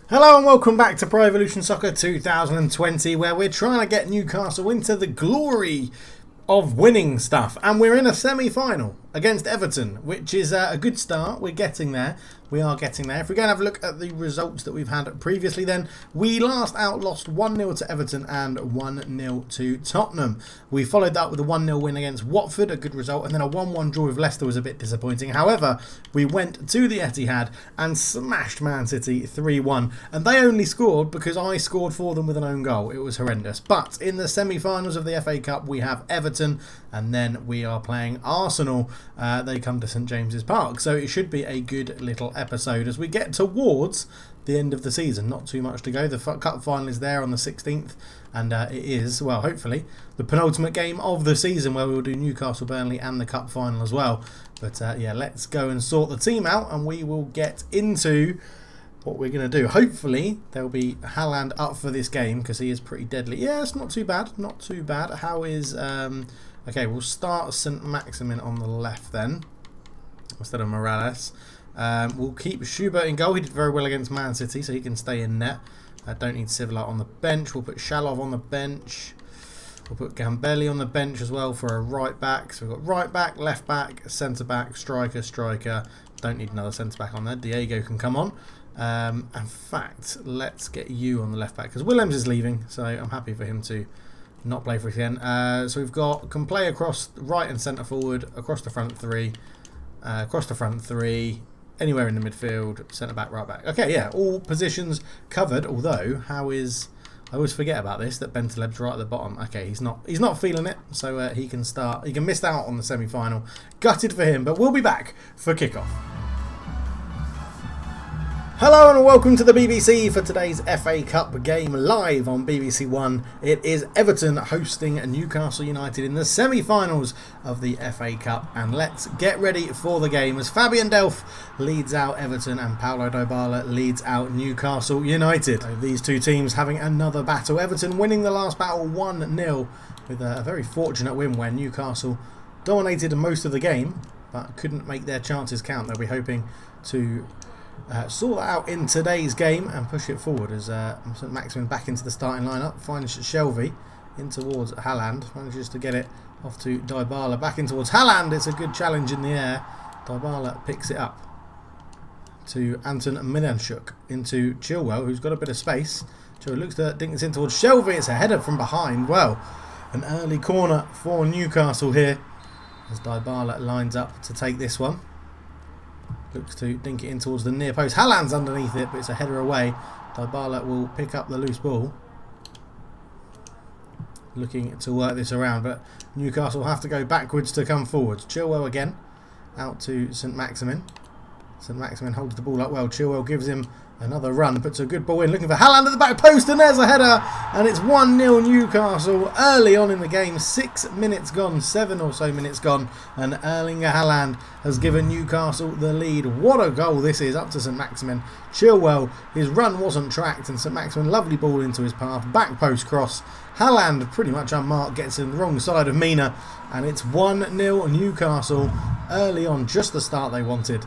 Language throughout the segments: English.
Hello and welcome back to Pro Evolution Soccer 2020, where we're trying to get Newcastle into the glory of winning stuff. And we're in a semi-final against Everton, which is a good start. We're getting there. We are getting there. If we go and have a look at the results that we've had previously, then we lost 1-0 to Everton and 1-0 to Tottenham. We followed that with a 1-0 win against Watford, a good result, and then a 1-1 draw with Leicester was a bit disappointing. However, we went to the Etihad and smashed Man City 3-1, and they only scored because I scored for them with an own goal. It was horrendous. But in the semi-finals of the FA Cup, we have Everton, and then we are playing Arsenal. They come to St James's Park, so it should be a good little episode as we get towards the end of the season. Not too much to go. The cup final is there on the 16th, and it is, well, hopefully the penultimate game of the season, where we will do Newcastle, Burnley and the cup final as well. But yeah, let's go and sort the team out and we will get into what we're going to do. Hopefully there'll be Haaland up for this game because he is pretty deadly. Yeah, it's not too bad, not too bad. How is okay, we'll start Saint-Maximin on the left then instead of Miralem. We'll keep Schubert in goal. He did very well against Man City, so he can stay in net. Don't need Civilar on the bench. We'll put Shalov on the bench. We'll put Gambelli on the bench as well for a right back. So we've got right back, left back, centre back, striker. Don't need another centre back on there. Diego can come on. In fact, let's get you on the left back because Willems is leaving, so I'm happy for him to not play for us again. So we've got can play across right and centre forward, across the front three, anywhere in the midfield, centre back, right back. Okay, yeah, all positions covered. Although, how is I always forget about this that Bentaleb's right at the bottom. Okay, he's not feeling it, so he can start. He can miss out on the semi-final. Gutted for him, but we'll be back for kickoff. Hello and welcome to the BBC for today's FA Cup game live on BBC One. It is Everton hosting Newcastle United in the semi-finals of the FA Cup, and let's get ready for the game as Fabian Delph leads out Everton and Paulo Dybala leads out Newcastle United. So these two teams having another battle. Everton winning the last battle 1-0 with a very fortunate win where Newcastle dominated most of the game but couldn't make their chances count. They'll be hoping to sort that out in today's game and push it forward as Saint-Maximin back into the starting lineup, finds Shelvey in towards Haaland, manages to get it off to Dybala, back in towards Haaland. It's a good challenge in the air. Dybala picks it up to Anton Miranchuk into Chilwell, who's got a bit of space. Chilwell looks to dink this in towards Shelvey. It's a header from behind. Well, an early corner for Newcastle here as Dybala lines up to take this one. Looks to dink it in towards the near post. Haaland's underneath it, but it's a header away. Dybala will pick up the loose ball. Looking to work this around, but Newcastle have to go backwards to come forwards. Chilwell again, out to Saint-Maximin. Saint-Maximin holds the ball up well. Chilwell gives him another run, puts a good ball in, looking for Haaland at the back post, and there's a header, and it's 1-0 Newcastle early on in the game. 6 minutes gone, 7 or so minutes gone, and Erling Haaland has given Newcastle the lead. What a goal this is, up to Saint-Maximin. Chilwell, his run wasn't tracked, and Saint-Maximin, lovely ball into his path, back post cross. Haaland, pretty much unmarked, gets in the wrong side of Mina, and it's 1-0 Newcastle early on, just the start they wanted.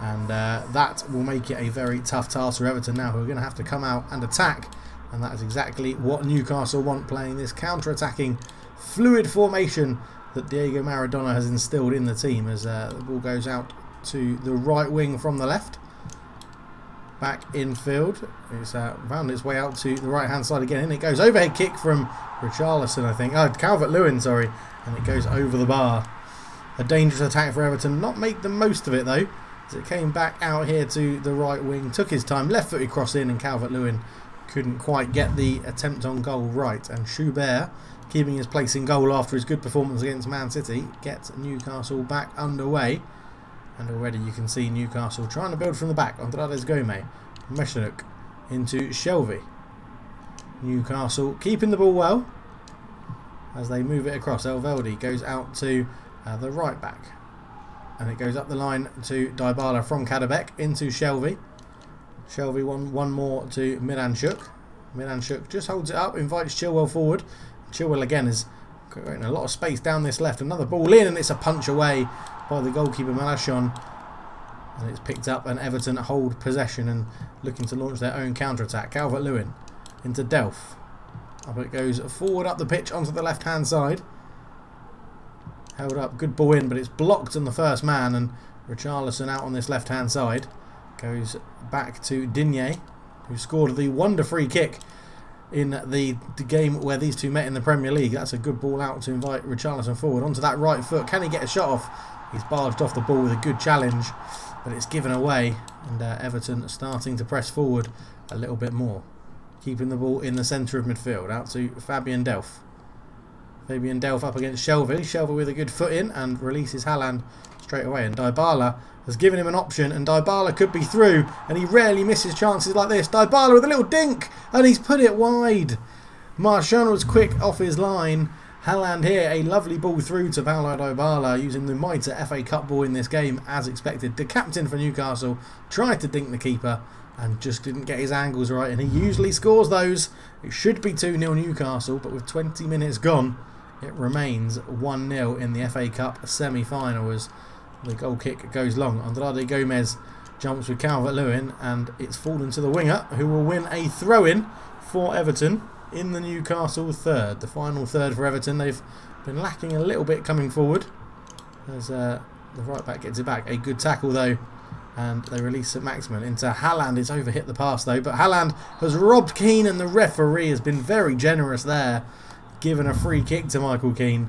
And that will make it a very tough task for Everton now, who are going to have to come out and attack. And that is exactly what Newcastle want, playing this counter-attacking, fluid formation that Diego Maradona has instilled in the team as the ball goes out to the right wing from the left. Back infield. It's found its way out to the right-hand side again. And it goes overhead kick from Richarlison, I think. Oh, Calvert-Lewin, sorry. And it goes over the bar. A dangerous attack for Everton. Not make the most of it, though. It came back out here to the right wing, took his time, left-footed cross in, and Calvert-Lewin couldn't quite get the attempt on goal right. And Schubert, keeping his place in goal after his good performance against Man City, gets Newcastle back underway. And already you can see Newcastle trying to build from the back. Andrades Gomez, Meshanuk into Shelvey. Newcastle keeping the ball well as they move it across. Elveldi goes out to the right back. And it goes up the line to Dybala from Kadabek into Shelvey. Shelvey one more to Miranchuk. Miranchuk just holds it up, invites Chilwell forward. Chilwell again is creating a lot of space down this left. Another ball in, and it's a punch away by the goalkeeper Malachon. And it's picked up, and Everton hold possession and looking to launch their own counter-attack. Calvert-Lewin into Delph. Up it goes forward up the pitch onto the left-hand side. Held up, good ball in, but it's blocked on the first man, and Richarlison out on this left-hand side. Goes back to Digne, who scored the wonder free kick in the game where these two met in the Premier League. That's a good ball out to invite Richarlison forward onto that right foot. Can he get a shot off? He's barged off the ball with a good challenge, but it's given away, and Everton starting to press forward a little bit more. Keeping the ball in the centre of midfield, out to Fabian Delph. Fabian Delph up against Shelvey. Shelvey with a good foot in and releases Haaland straight away, and Dybala has given him an option, and Dybala could be through, and he rarely misses chances like this. Dybala with a little dink, and he's put it wide. Martial was quick off his line. Haaland here, a lovely ball through to Paulo Dybala, using the mitre FA Cup ball in this game as expected. The captain for Newcastle tried to dink the keeper and just didn't get his angles right, and he usually scores those. It should be 2-0 Newcastle, but with 20 minutes gone, it remains 1-0 in the FA Cup semi-final as the goal kick goes long. Andrade Gomez jumps with Calvert-Lewin, and it's fallen to the winger, who will win a throw-in for Everton in the Newcastle third. The final third for Everton. They've been lacking a little bit coming forward as the right back gets it back. A good tackle though, and they release Saint-Maximin into Haaland. It's overhit the pass though, but Haaland has robbed Keane, and the referee has been very generous there, given a free kick to Michael Keane.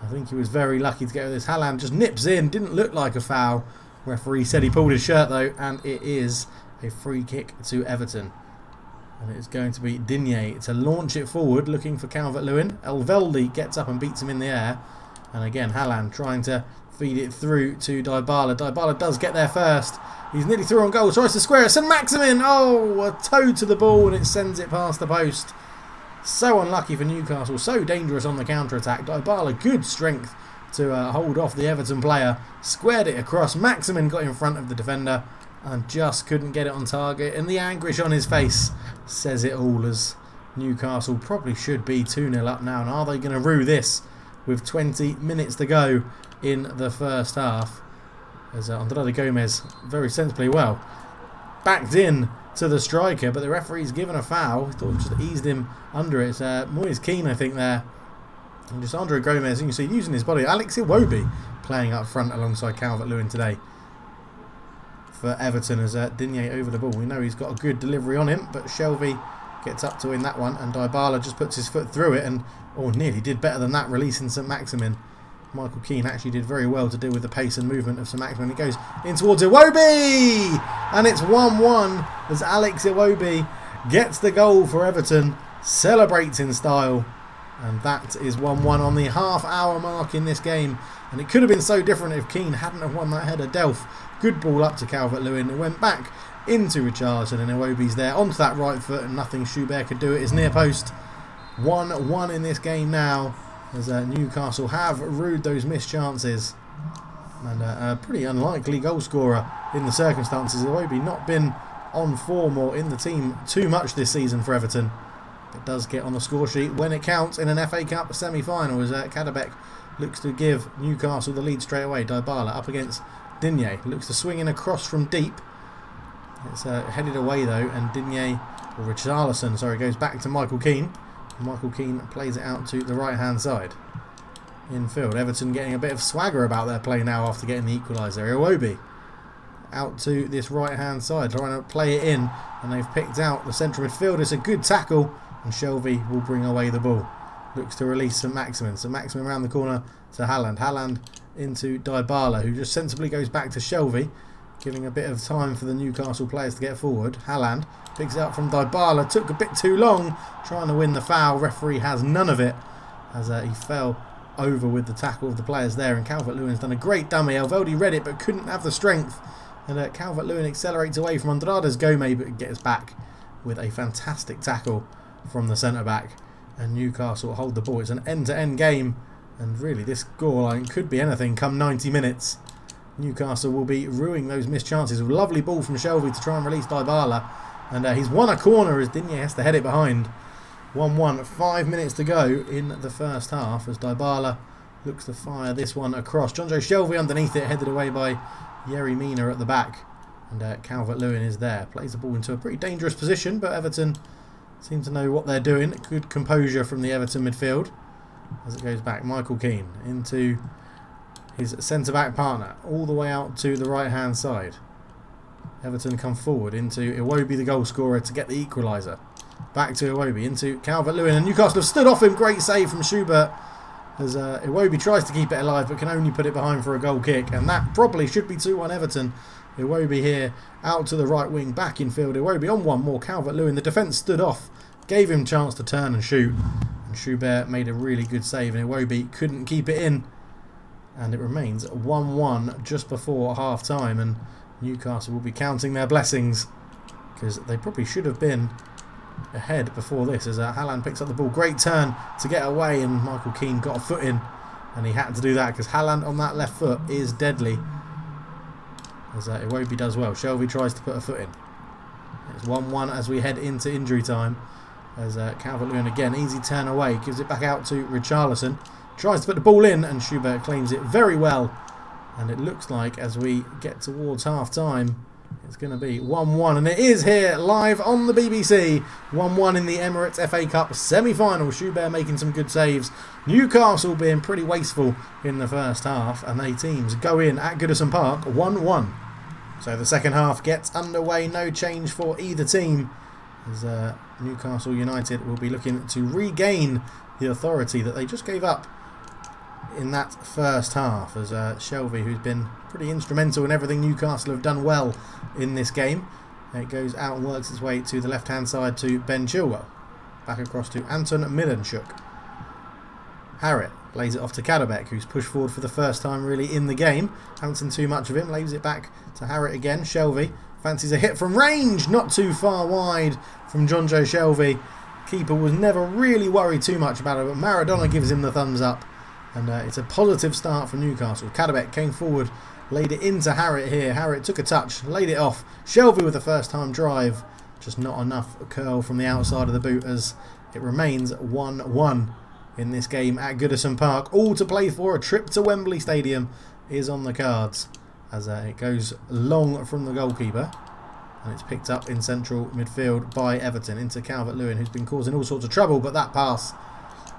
I think he was very lucky to get with this. Haaland just nips in, didn't look like a foul. Referee said he pulled his shirt though, and it is a free kick to Everton. And it's going to be Digne to launch it forward, looking for Calvert-Lewin. Elveldi gets up and beats him in the air. And again, Haaland trying to feed it through to Dybala. Dybala does get there first. He's nearly through on goal, tries to square it. Saint-Maximin! Oh, a toe to the ball, and it sends it past the post. So unlucky for Newcastle, so dangerous on the counter-attack. Dybala, good strength to hold off the Everton player. Squared it across. Maximin got in front of the defender and just couldn't get it on target. And the anguish on his face says it all, as Newcastle probably should be 2-0 up now. And are they going to rue this with 20 minutes to go in the first half? As Andrade Gomez very sensibly, well, backed in to the striker, but the referee's given a foul. He thought just eased him under it. Moise Keane, I think, there. And just Andre Gomez, you can see, using his body. Alex Iwobi playing up front alongside Calvert-Lewin today for Everton as Digne over the ball. We know he's got a good delivery on him, but Shelvey gets up to win that one, and Dybala just puts his foot through it, and nearly did better than that, releasing Saint-Maximin. Michael Keane actually did very well to deal with the pace and movement of Saint-Maximin. It goes in towards Iwobi! And it's 1-1 as Alex Iwobi gets the goal for Everton, celebrates in style. And that is 1-1 on the half-hour mark in this game. And it could have been so different if Keane hadn't have won that header. Delph, good ball up to Calvert-Lewin. It went back into Richarlison, and Iwobi's there onto that right foot, and nothing Schubert could do at his near post. 1-1 in this game now, as Newcastle have rued those missed chances. And a pretty unlikely goal scorer in the circumstances. Iwobi not been on form or in the team too much this season for Everton, but does get on the score sheet when it counts in an FA Cup semi-final, as Kadabek looks to give Newcastle the lead straight away. Dybala up against Digne, looks to swing in across from deep. It's headed away though, and Digne, or Richarlison, sorry, goes back to Michael Keane. Michael Keane plays it out to the right-hand side. Infield, Everton getting a bit of swagger about their play now after getting the equaliser. Iwobi out to this right-hand side, trying to play it in, and they've picked out the central midfield. It's a good tackle, and Shelvey will bring away the ball. Looks to release Saint-Maximin. Saint-Maximin around the corner to Haaland. Haaland into Dybala, who just sensibly goes back to Shelvey, giving a bit of time for the Newcastle players to get forward. Haaland picks it up from Dybala. Took a bit too long trying to win the foul. Referee has none of it, as he fell over with the tackle of the players there. And Calvert-Lewin's done a great dummy. Elveldi read it but couldn't have the strength. And Calvert-Lewin accelerates away from Andrade Gomez, but gets back with a fantastic tackle from the centre-back. And Newcastle hold the ball. It's an end-to-end game. And really, this scoreline could be anything come 90 minutes. Newcastle will be ruining those missed chances. A lovely ball from Shelvey to try and release Dybala. And he's won a corner as Digne has to head it behind. 1-1, 5 minutes to go in the first half as Dybala looks to fire this one across. Jonjo Shelvey underneath it, headed away by Yerry Mina at the back. And Calvert-Lewin is there. Plays the ball into a pretty dangerous position, but Everton seem to know what they're doing. Good composure from the Everton midfield. As it goes back, Michael Keane into his centre-back partner. All the way out to the right-hand side. Everton come forward into Iwobi, the goal scorer, to get the equaliser. Back to Iwobi, into Calvert-Lewin. And Newcastle have stood off him. Great save from Schubert. As Iwobi tries to keep it alive, but can only put it behind for a goal kick. And that probably should be 2-1 Everton. Iwobi here out to the right wing, back in field. Iwobi on one more. Calvert-Lewin. The defence stood off, gave him chance to turn and shoot. And Schubert made a really good save. And Iwobi couldn't keep it in. And it remains 1-1 just before half time. And Newcastle will be counting their blessings, because they probably should have been ahead before this. As Haaland picks up the ball, great turn to get away, and Michael Keane got a foot in, and he had to do that because Haaland on that left foot is deadly. As Iwobi does well. Shelvey tries to put a foot in. It's 1-1 as we head into injury time. As Calvert-Lewin again, easy turn away, gives it back out to Richarlison, tries to put the ball in, and Schubert claims it very well. And it looks like as we get towards half time, it's going to be 1-1. And it is here live on the BBC. 1-1 in the Emirates FA Cup semi-final. Schubert making some good saves. Newcastle being pretty wasteful in the first half. And they teams go in at Goodison Park 1-1. So the second half gets underway. No change for either team. As Newcastle United will be looking to regain the authority that they just gave up in that first half, as Shelvey, who's been pretty instrumental in everything Newcastle have done well in this game, it goes out and works its way to the left hand side to Ben Chilwell, back across to Anton Miranchuk. Harrit lays it off to Kadabek, who's pushed forward for the first time really in the game. Haven't seen too much of him. Lays it back to Harrit again. Shelvey fancies a hit from range, not too far wide from Jonjo Shelvey. Keeper was never really worried too much about it, but Maradona gives him the thumbs up. And it's a positive start for Newcastle. Kadabek came forward, laid it into Harrit here. Harrit took a touch, laid it off. Shelvey with the first time drive. Just not enough curl from the outside of the boot, as it remains 1-1 in this game at Goodison Park. All to play for. A trip to Wembley Stadium is on the cards, as it goes long from the goalkeeper. And it's picked up in central midfield by Everton into Calvert-Lewin, who's been causing all sorts of trouble. But that pass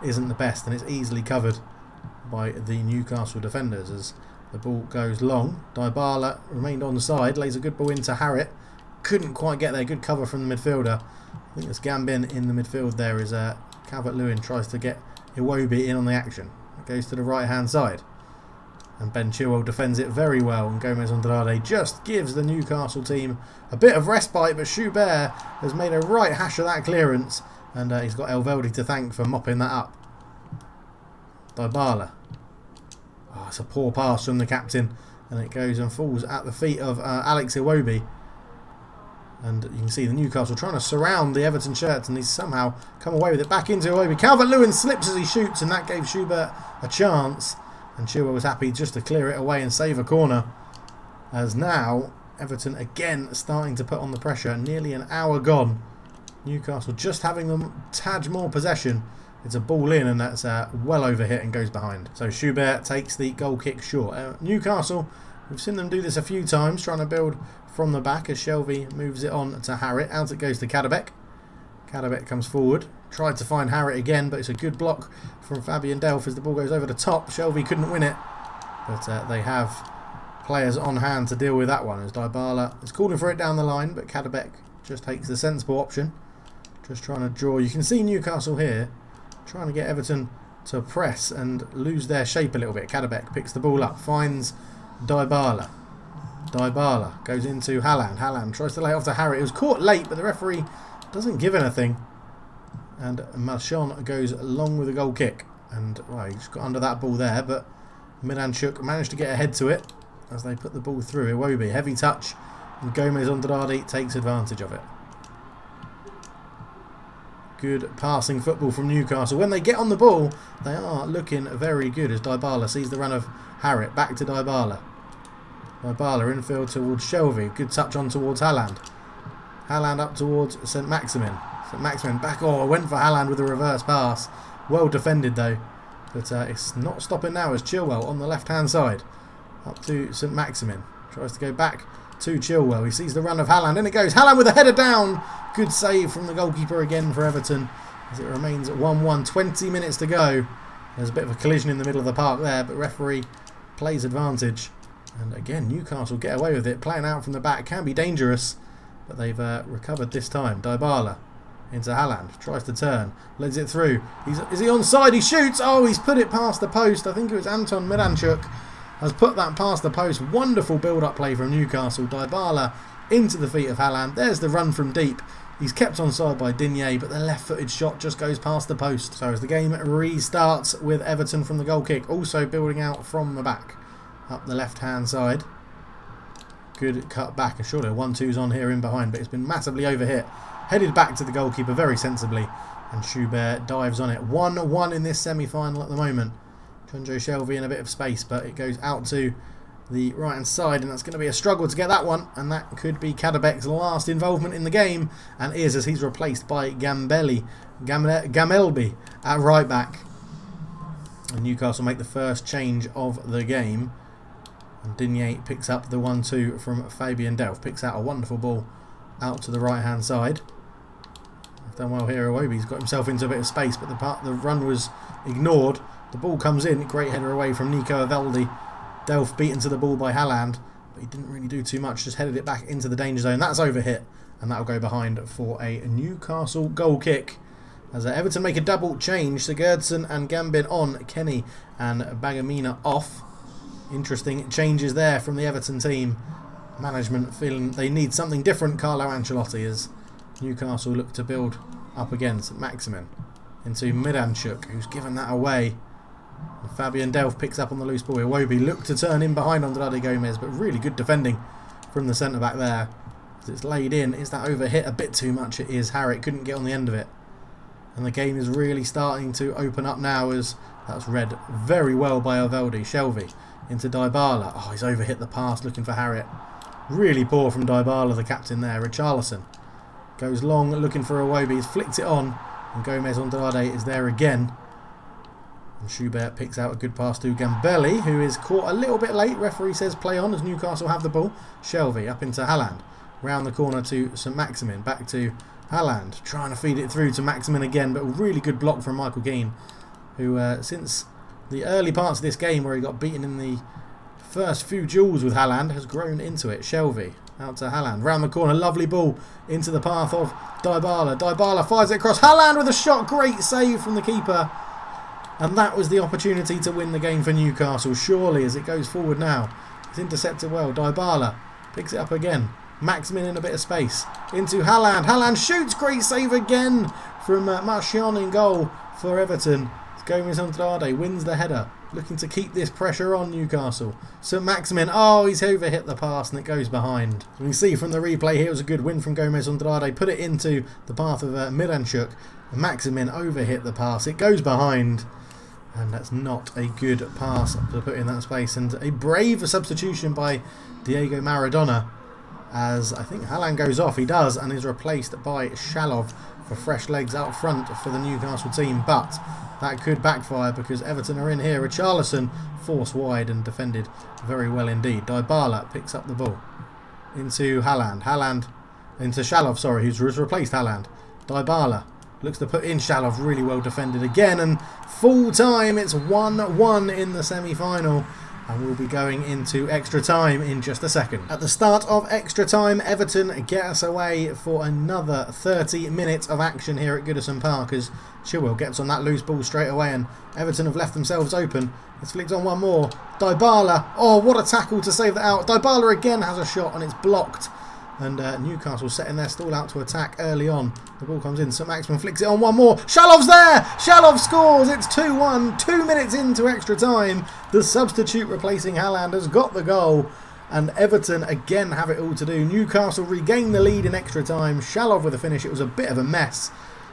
isn't the best, and it's easily covered by the Newcastle defenders as the ball goes long. Dybala remained on the side, lays a good ball into Harrit. Couldn't quite get there. Good cover from the midfielder. I think it's Gambin in the midfield there, as Calvert-Lewin tries to get Iwobi in on the action. It goes to the right hand side, and Ben Chilwell defends it very well, and Gomez Andrade just gives the Newcastle team a bit of respite, but Schubert has made a right hash of that clearance, and he's got Elveldi to thank for mopping that up. Dybala. Oh, it's a poor pass from the captain, and it goes and falls at the feet of Alex Iwobi. And you can see the Newcastle trying to surround the Everton shirts, and he's somehow come away with it back into Iwobi. Calvert-Lewin slips as he shoots, and that gave Schubert a chance. And Chilwell was happy just to clear it away and save a corner. As now, Everton again starting to put on the pressure. Nearly an hour gone. Newcastle just having them tad more possession. It's a ball in, and that's well over hit and goes behind. So Schubert takes the goal kick short. Newcastle, we've seen them do this a few times, trying to build from the back as Shelvey moves it on to Harrit. Out it goes to Kadabek. Kadabek comes forward. Tried to find Harrit again, but it's a good block from Fabian Delph as the ball goes over the top. Shelvey couldn't win it, but they have players on hand to deal with that one, as Dybala is calling for it down the line, but Kadabek just takes the sensible option. Just trying to draw. You can see Newcastle here trying to get Everton to press and lose their shape a little bit. Kadabek picks the ball up, finds Dybala. Dybala goes into Haaland. Haaland tries to lay it off to Harrit. It was caught late, but the referee doesn't give anything. And Marchand goes long with a goal kick. And well, he just got under that ball there, but Miranchuk managed to get ahead to it as they put the ball through. Iwobi, heavy touch, and Gomez Andrade takes advantage of it. Good passing football from Newcastle. When they get on the ball, they are looking very good, as Dybala sees the run of Harrit. Back to Dybala. Dybala infield towards Shelvey. Good touch on towards Haaland. Haaland up towards saint-maximin. Saint-maximin back. Oh, went for Haaland with a reverse pass. Well defended though. But it's not stopping now as Chilwell on the left-hand side. Up to saint-maximin. Tries to go back to Chilwell. He sees the run of Haaland. In it goes. Haaland with a header down. Good save from the goalkeeper again for Everton. As it remains at 1-1. 20 minutes to go. There's a bit of a collision in the middle of the park there, but referee plays advantage. And again, Newcastle get away with it. Playing out from the back can be dangerous, but they've recovered this time. Dybala into Haaland. Tries to turn. Lets it through. Is he onside? He shoots. Oh, he's put it past the post. I think it was Anton Miranchuk has put that past the post. Wonderful build-up play from Newcastle. Dybala into the feet of Haaland. There's the run from deep. He's kept onside by Digne, but the left-footed shot just goes past the post. So as the game restarts with Everton from the goal kick, also building out from the back. Up the left-hand side. Good cut back. And surely a 1-2's on here in behind, but it's been massively overhit. Headed back to the goalkeeper very sensibly. And Schubert dives on it. 1-1 in this semi-final at the moment. Jonjo Shelvey in a bit of space, but it goes out to the right hand side, and that's going to be a struggle to get that one, and that could be Kadabek's last involvement in the game, and is, as he's replaced by Gamelby at right back. And Newcastle make the first change of the game, and Digne picks up the 1-2 from Fabian Delph, picks out a wonderful ball out to the right hand side. I've done well here. Iwobi's got himself into a bit of space, but the run was ignored. The ball comes in, great header away from Nico Evaldi. Delph beaten to the ball by Haaland, but he didn't really do too much, just headed it back into the danger zone. That's overhit, and that'll go behind for a Newcastle goal kick. As Everton make a double change, Sigurdsson and Gambin on, Kenny and Bagamina off. Interesting changes there from the Everton team. Management feeling they need something different, Carlo Ancelotti, as Newcastle look to build up again. Saint-Maximin into Miranchuk, who's given that away. Fabian Delph picks up on the loose ball. Iwobi looked to turn in behind Andrade Gomez, but really good defending from the centre-back there. As it's laid in, is that overhit a bit too much? It is. Harriet couldn't get on the end of it. And the game is really starting to open up now, as that's read very well by Evaldi. Shelvey into Dybala. Oh, he's overhit the pass looking for Harriet. Really poor from Dybala, the captain there. Richarlison goes long looking for Iwobi. He's flicked it on, and Gomez Andrade is there again. And Schubert picks out a good pass to Gambelli, who is caught a little bit late. Referee says play on as Newcastle have the ball. Shelvey up into Haaland. Round the corner to Saint-Maximin. Back to Haaland. Trying to feed it through to Maximin again, but a really good block from Michael Keane, who since the early parts of this game where he got beaten in the first few duels with Haaland has grown into it. Shelvey out to Haaland. Round the corner. Lovely ball into the path of Dybala. Dybala fires it across. Haaland with a shot. Great save from the keeper. And that was the opportunity to win the game for Newcastle, surely, as it goes forward now. It's intercepted well. Dybala picks it up again. Maximin in a bit of space. Into Haaland. Haaland shoots. Great save again from Martial in goal for Everton. Gomez Andrade wins the header. Looking to keep this pressure on Newcastle. Saint-Maximin. Oh, he's overhit the pass and it goes behind. We can see from the replay here it was a good win from Gomez Andrade. Put it into the path of Miranchuk. Maximin overhit the pass. It goes behind. And that's not a good pass to put in that space. And a brave substitution by Diego Maradona, as I think Haaland goes off. He does, and is replaced by Shalov for fresh legs out front for the Newcastle team. But that could backfire because Everton are in here. Richarlison forced wide and defended very well indeed. Dybala picks up the ball into Haaland. Haaland into Shalov, sorry, who's replaced Haaland. Dybala looks to put in Shalov, really well defended again, and full time. It's 1-1 in the semi-final, and we'll be going into extra time in just a second. At the start of extra time, Everton get us away for another 30 minutes of action here at Goodison Park, as Chilwell gets on that loose ball straight away, and Everton have left themselves open. It's flicked on one more. Dybala, oh, what a tackle to save that out. Dybala again has a shot, and it's blocked. And Newcastle setting their stall out to attack early on. The ball comes in. Saint-Maximin flicks it on one more. Shalov's there! Shalov scores! It's 2-1. 2 minutes into extra time. The substitute replacing Haaland has got the goal. And Everton again have it all to do. Newcastle regain the lead in extra time. Shalov with a finish. It was a bit of a mess.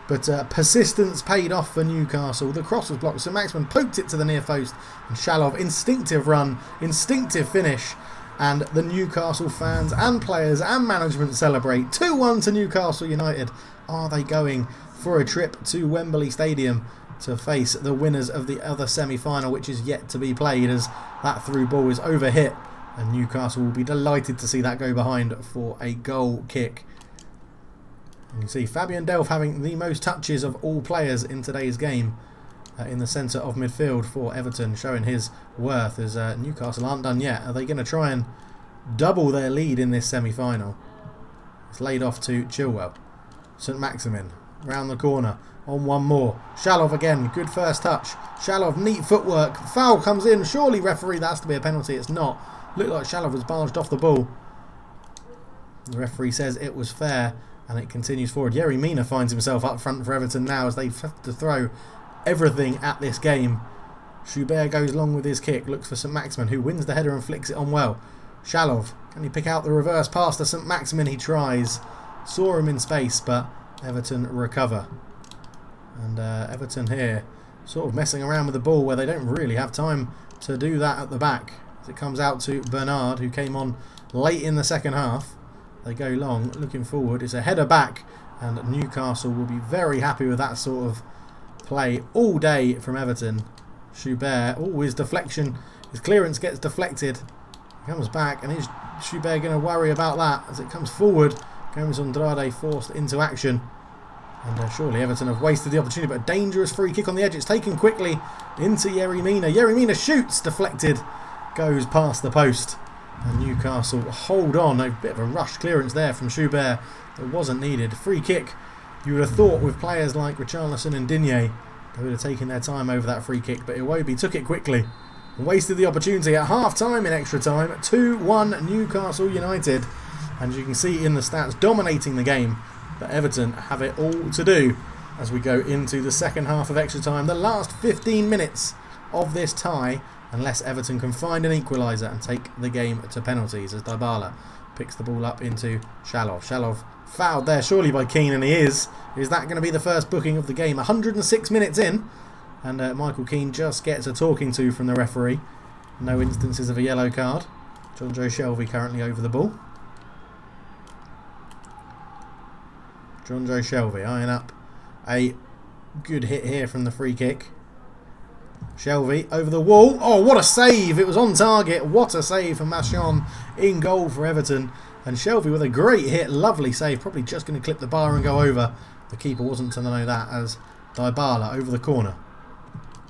But persistence paid off for Newcastle. The cross was blocked. Saint-Maximin poked it to the near post. And Shalov, instinctive run. Instinctive finish. And the Newcastle fans and players and management celebrate. 2-1 to Newcastle United. Are they going for a trip to Wembley Stadium to face the winners of the other semi-final, which is yet to be played, as that through ball is overhit And Newcastle will be delighted to see that go behind for a goal kick. And you see Fabian Delph having the most touches of all players in today's game in the centre of midfield for Everton, showing his worth as Newcastle aren't done yet. Are they going to try and double their lead in this semi-final? It's laid off to Chilwell. Saint-Maximin round the corner on one more. Shalov again, good first touch. Shalov, neat footwork. Foul comes in. Surely, referee, that has to be a penalty. It's not. Looked like Shalov was barged off the ball. The referee says it was fair, and it continues forward. Yerry Mina finds himself up front for Everton now as they have to throw everything at this game. Schubert goes long with his kick, looks for Saint-Maximin, who wins the header and flicks it on well. Shalov, can he pick out the reverse pass to Saint-Maximin? He tries. Saw him in space, but Everton recover. And Everton here sort of messing around with the ball where they don't really have time to do that at the back. As it comes out to Bernard, who came on late in the second half. They go long, looking forward. It's a header back, and Newcastle will be very happy with that sort of play all day from Everton. Schubert, his deflection, his clearance gets deflected. He comes back, and is Schubert going to worry about that as it comes forward? Gomes Andrade forced into action. And surely Everton have wasted the opportunity, but a dangerous free kick on the edge. It's taken quickly into Yerry Mina. Yerry Mina shoots, deflected, goes past the post. And Newcastle hold on. A bit of a rushed clearance there from Schubert that wasn't needed. Free kick, you would have thought with players like Richarlison and Digne, they would have taken their time over that free kick, but Iwobi took it quickly and wasted the opportunity at half-time in extra time. 2-1 Newcastle United. And you can see in the stats, dominating the game, that Everton have it all to do as we go into the second half of extra time. The last 15 minutes of this tie, unless Everton can find an equaliser and take the game to penalties, as Dybala picks the ball up into Shalov. Shalov fouled there surely by Keane, and he is. Is that going to be the first booking of the game? 106 minutes in, and Michael Keane just gets a talking to from the referee. No instances of a yellow card. John Joe Shelvey currently over the ball. John Joe Shelvey eyeing up a good hit here from the free kick. Shelvey over the wall. Oh, what a save! It was on target. What a save from Machon in goal for Everton. And Shelvey with a great hit. Lovely save. Probably just going to clip the bar and go over. The keeper wasn't to know that, as Dybala over the corner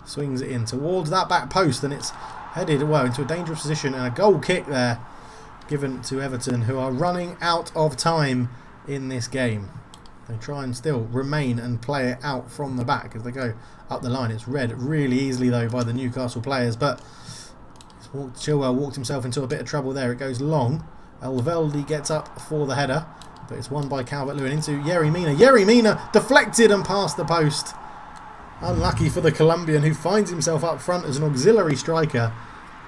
swings it in towards that back post, and it's headed well into a dangerous position, and a goal kick there given to Everton, who are running out of time in this game. They try and still remain and play it out from the back as they go up the line. It's read really easily though by the Newcastle players, but Chilwell walked himself into a bit of trouble there. It goes long. Elveldi gets up for the header, but it's won by Calvert-Lewin into Yerry Mina. Yerry Mina deflected and past the post. Unlucky for the Colombian, who finds himself up front as an auxiliary striker.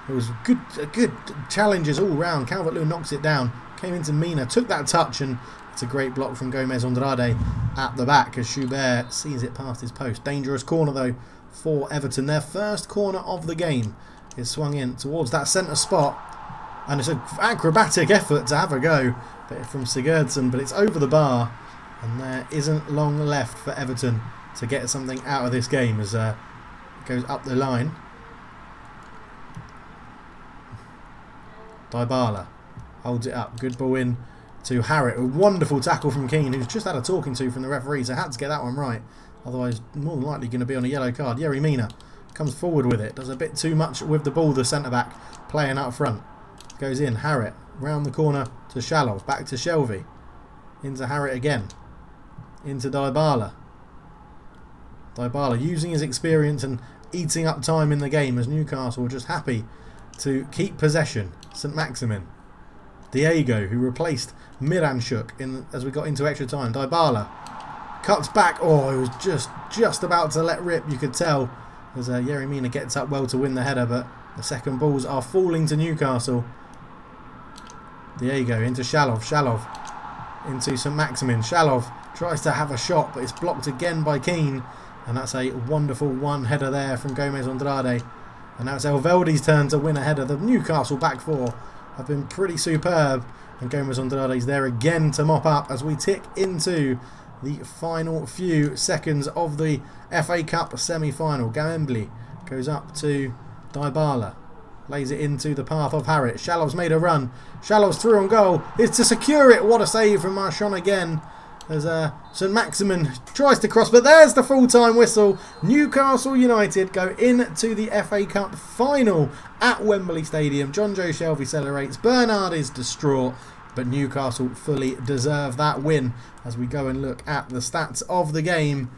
It was good challenges all round. Calvert-Lewin knocks it down. Came into Mina, took that touch, and it's a great block from Gomes Andrade at the back as Schubert sees it past his post. Dangerous corner though for Everton. Their first corner of the game is swung in towards that centre spot, and it's an acrobatic effort to have a go from Sigurdsson, but it's over the bar, and there isn't long left for Everton to get something out of this game as it goes up the line. Dybala holds it up. Good ball in to Harrit. A wonderful tackle from Keane, who's just had a talking to from the referee, so had to get that one right. Otherwise, more than likely going to be on a yellow card. Yerry Mina comes forward with it. Does a bit too much with the ball, the centre-back playing up front. Goes in. Harrit round the corner to Shalov. Back to Shelvey. Into Harrit again. Into Dybala. Dybala using his experience and eating up time in the game as Newcastle are just happy to keep possession. Saint-Maximin. Diego, who replaced Miranchuk as we got into extra time. Dybala cuts back. Oh, it was just about to let rip, you could tell, as Yerry Mina gets up well to win the header, but the second balls are falling to Newcastle. Diego into Shalov. Shalov into Saint-Maximin. Shalov tries to have a shot, but it's blocked again by Keane, and that's a wonderful one header there from Gomes Andrade. And now it's Elveldi's turn to win a header. The Newcastle back four have been pretty superb, and Gomes Andrade's there again to mop up as we tick into the final few seconds of the FA Cup semi-final. Gambly goes up to Dybala. Plays it into the path of Harrit. Shalov's made a run. Shalov's through on goal. It's to secure it. What a save from Marchand again. As saint-maximin tries to cross, but there's the full-time whistle. Newcastle United go into the FA Cup final at Wembley Stadium. John Joe Shelby celebrates. Bernard is distraught, but Newcastle fully deserve that win. As we go and look at the stats of the game,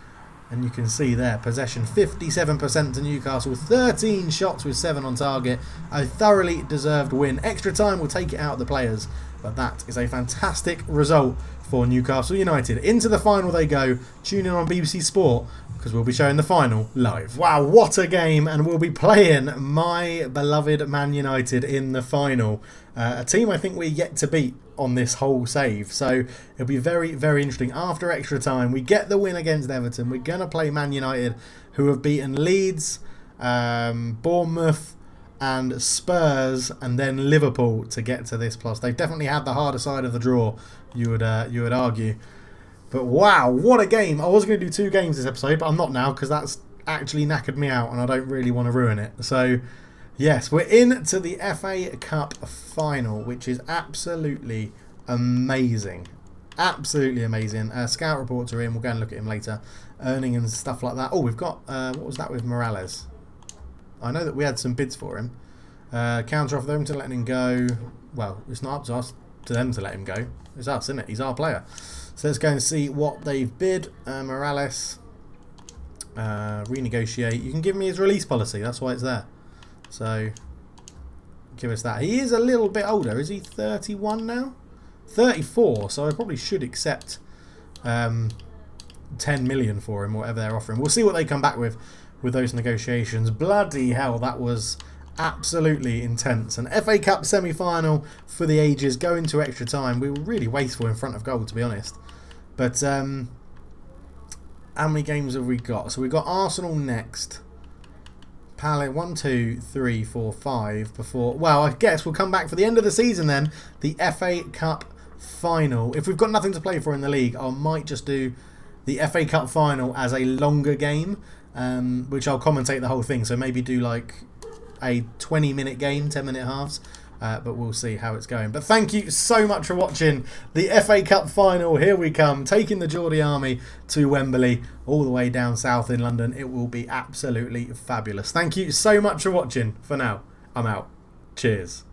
and you can see there, possession 57% to Newcastle, 13 shots with 7 on target. A thoroughly deserved win. Extra time will take it out of the players, but that is a fantastic result for Newcastle United. Into the final they go. Tune in on BBC Sport because we'll be showing the final live. Wow, what a game, and we'll be playing my beloved Man United in the final. A team I think we're yet to beat on this whole save, so it'll be very, very interesting. After extra time, we get the win against Everton. We're going to play Man United, who have beaten Leeds, Bournemouth and Spurs, and then Liverpool to get to this plus. They've definitely had the harder side of the draw, you would argue. But wow, what a game. I was going to do 2 games this episode, but I'm not now because that's actually knackered me out and I don't really want to ruin it. So yes, we're into the FA Cup final, which is absolutely amazing. Absolutely amazing. Scout reports are in. We'll go and look at him later. Earning and stuff like that. Oh, we've got, what was that with Miralem? I know that we had some bids for him. Counter offer them to letting him go. Well, it's not up to us, to them to let him go. It's us, isn't it? He's our player. So let's go and see what they've bid. Miralem. Renegotiate. You can give me his release policy. That's why it's there. So, give us that. He is a little bit older. Is he 31 now? 34. So I probably should accept 10 million for him, whatever they're offering. We'll see what they come back with those negotiations. Bloody hell, that was absolutely intense. An FA Cup semi-final for the ages, go into extra time. We were really wasteful in front of goal, to be honest. But how many games have we got? So we've got Arsenal next. Palace 1, 2, 3, 4, 5 before. Well, I guess we'll come back for the end of the season then. The FA Cup final. If we've got nothing to play for in the league, I might just do the FA Cup final as a longer game, which I'll commentate the whole thing. So maybe do like a 20-minute game, 10-minute halves. But we'll see how it's going. But thank you so much for watching the FA Cup final. Here we come, taking the Geordie Army to Wembley, all the way down south in London. It will be absolutely fabulous. Thank you so much for watching. For now, I'm out. Cheers.